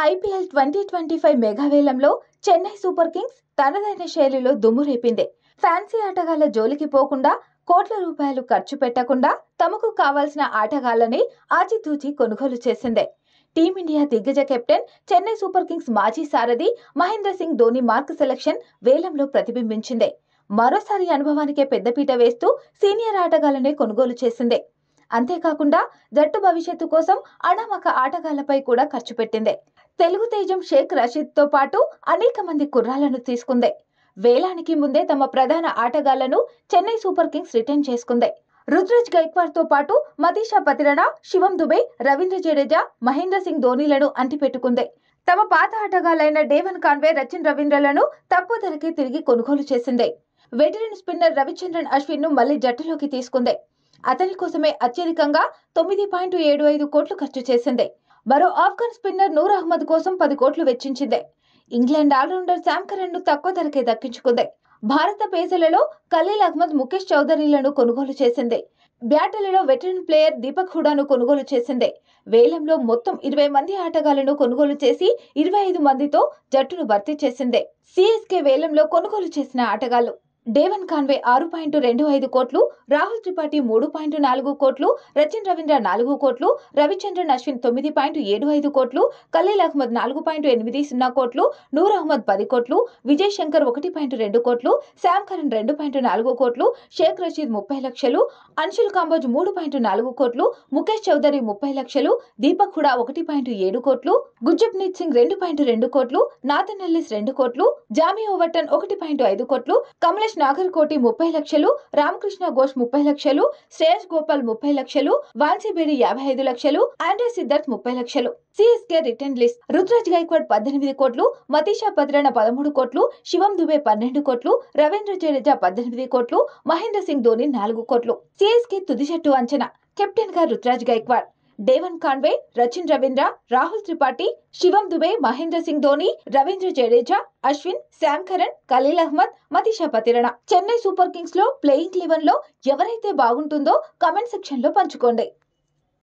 IPL 2025 మెగావేలంలో Chennai super Kings తనదైన శైలిలో దుమ్ము రేపింది. ఫ్యాన్సీ ఆటగాళ్ల జోలికి పోకుండా కోట్ల రూపాయలు ఖర్చు పెట్టకుండా తమకు కావాల్సిన ఆటగాళ్లని ఆచితూచి కొనుగోలు చేసింది. టీమిండియా దిగ్గజ కెప్టెన్, చెన్నై సూపర్ కింగ్స్ మాజీ సారథి మహేంద్ర సింగ్ ధోని మార్క్ సెలక్షన్ వేలంలో ప్రతిబింబించింది. మరోసారి అనుభవానికే పెద్దపీట వేస్తూ సీనియర్ ఆటగాళ్లనే కొనుగోలు చేసింది. అంతేకాకుండా జట్టు భవిష్యత్తు కోసం అనామక ఆటగాళ్లపై కూడా ఖర్చు పెట్టింది. తెలుగు తేజం షేక్ రషీద్ తో పాటు అనేక మంది కుర్రాళ్లను తీసుకుంది. వేలానికి ముందే తమ ప్రధాన ఆటగాళ్లను చెన్నై సూపర్ కింగ్స్ రిటైన్ చేసుకుంది. రుతురాజ్ గైక్వాడ్ తో పాటు మతీషా పతిరణ, శివం దుబే, రవీంద్ర జడేజా, మహేంద్ర సింగ్ ధోనీలను అంటిపెట్టుకుంది. తమ పాత ఆటగాళ్లైన డేవన్ కాన్వే, రచిన్ రవీంద్రలను తక్కువ ధరకే తిరిగి కొనుగోలు చేసింది. వెటరన్ స్పిన్నర్ రవిచంద్రన్ అశ్విన్ ను మళ్లీ జట్టులోకి తీసుకుంది. అతని కోసమే అత్యధికంగా 9.75 కోట్లు ఖర్చు చేసింది. మరో ఆఫ్ఘన్ స్పిన్నర్ నూర్ అహ్మద్ కోసం 10 కోట్లు వెచ్చించింది. ఇంగ్లాండ్ ఆల్రౌండర్ శామ్ కరన్ ను తక్కువ ధరకే దక్కించుకుంది. భారత పేసర్లలో ఖలీల్ అహ్మద్, ముఖేష్ చౌదరిలను కొనుగోలు చేసింది. బ్యాటర్లలో వెటరన్ ప్లేయర్ దీపక్ హుడాను కొనుగోలు చేసింది. వేలంలో మొత్తం 20 మంది ఆటగాళ్లను కొనుగోలు చేసి 25 మందితో జట్టును భర్తీ చేసింది. సిఎస్కే వేలంలో కొనుగోలు చేసిన ఆటగాళ్లు: డేవన్ కాన్వే 6.25 కోట్లు, రాహుల్ త్రిపాఠి 3.4 కోట్లు, రచిన్ రవీంద్ర 4 కోట్లు, రవిచంద్రన్ అశ్విన్ 9.75 కోట్లు, ఖలీల్ అహ్మద్ 4.80 కోట్లు, నూర్ అహ్మద్ 10 కోట్లు, విజయ్ శంకర్ 1.2 కోట్లు, శామ్ కరన్ 2.4 కోట్లు, షేక్ రషీద్ 30 లక్షలు, అన్షుల్ కాంబోజ్ 3.4 కోట్లు, ముఖేష్ చౌదరి 30 లక్షలు, దీపక్ హుడా 1.7 కోట్లు, గుర్జప్నీత్ సింగ్ 2.2 కోట్లు, నాథన్ ఎల్లిస్ 2 కోట్లు, జామీ ఓవర్టన్ 1.5 కోట్లు, కమలేష్ నాగర్కోటి 30 లక్షలు, రామకృష్ణ ఘోష్ 30 లక్షలు, శ్రేయస్ గోపాల్ 30 లక్షలు, వాన్సీబేడి 55 లక్షలు, ఆండ్రే సిద్ధార్థ్ 30 లక్షలు. సిఎస్కే రిటర్న్ లిస్ట్: రుతురాజ్ గైక్వాడ్ 18 కోట్లు, మతీషా పతిరణ 13 కోట్లు, శివం దుబే 12 కోట్లు, రవీంద్ర జడేజా 18 కోట్లు, మహేంద్ర సింగ్ ధోని 4 కోట్లు. సిఎస్కే తుది జట్టు అంచనా: కెప్టెన్ గా Ruturaj Gaikwad, Devon Conway, Rachin Ravindra, Rahul Tripathi, Shivam Dube, Mahendra Singh Dhoni, Ravindra Jadeja, Ashwin, Sam Curran, Khaleel Ahmed, Matheesha Pathirana. Chennai super kings లో ప్లేయింగ్ 11 లో ఎవరైతే బాగుంటుందో కామెంట్ సెక్షన్ లో పంచుకోండి.